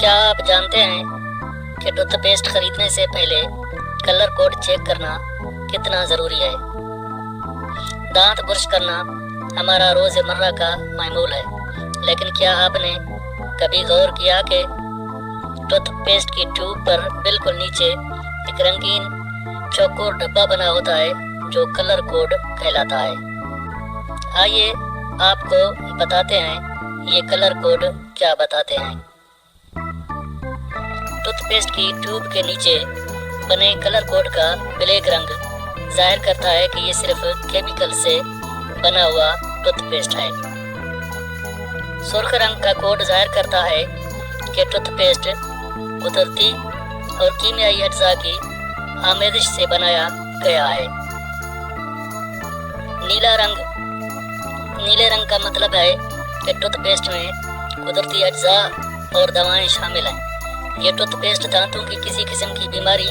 क्या आप जानते हैं कि टूथपेस्ट खरीदने से पहले कलर कोड चेक करना कितना ज़रूरी है। दांत ब्रश करना हमारा रोज़मर्रा का मामूल है, लेकिन क्या आपने कभी गौर किया कि टूथपेस्ट की ट्यूब पर बिल्कुल नीचे एक रंगीन चौकोर डब्बा बना होता है जो कलर कोड कहलाता है। आइए आपको बताते हैं ये कलर कोड क्या बताते हैं। टूथपेस्ट की ट्यूब के नीचे बने कलर कोड का ब्लैक रंग जाहिर करता है कि ये सिर्फ केमिकल से बना हुआ टूथपेस्ट है। सुर्ख रंग का कोड जाहिर करता है कि टूथपेस्ट कुदरती और कीमियाई अज्जा की आमेजिश से बनाया गया है। नीले रंग का मतलब है कि टूथपेस्ट में कुदरती अज्जा और दवाएं शामिल हैं। ये टूथपेस्ट दांतों की किसी किस्म की बीमारी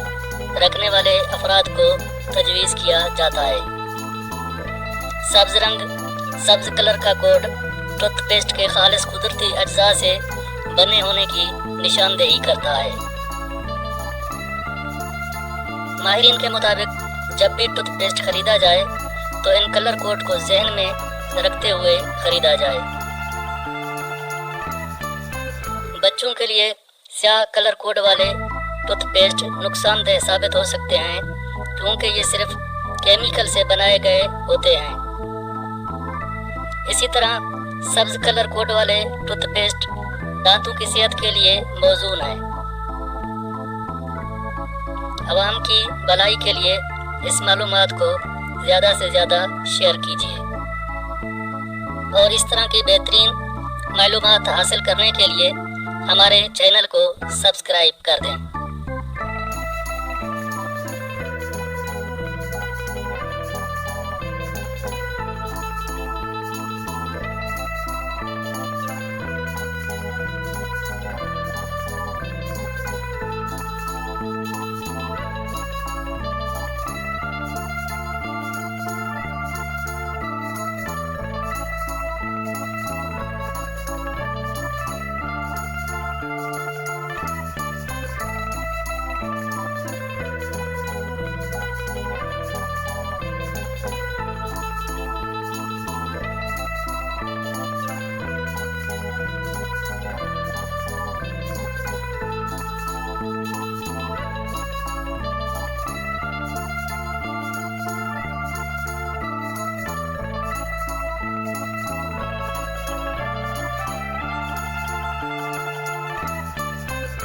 रखने वाले अफराद को तजवीज़ किया जाता है। सब्ज कलर का कोड टूथपेस्ट के खालिस कुदरती अज्जा से बने होने की निशानदेही करता है। माहिरीन के मुताबिक जब भी टूथपेस्ट खरीदा जाए तो इन कलर कोड को जहन में रखते हुए खरीदा जाए। बच्चों के लिए स्याह कलर कोड वाले टूथपेस्ट नुकसानदेह साबित हो सकते हैं क्योंकि ये सिर्फ केमिकल से बनाए गए होते हैं। इसी तरह सब्ज कलर कोड वाले टूथपेस्ट दांतों की सेहत के लिए मौजूद है। आवाम की भलाई के लिए इस मालूमात को ज़्यादा से ज़्यादा शेयर कीजिए और इस तरह की बेहतरीन मालूमात हासिल करने के लिए हमारे चैनल को सब्सक्राइब कर दें।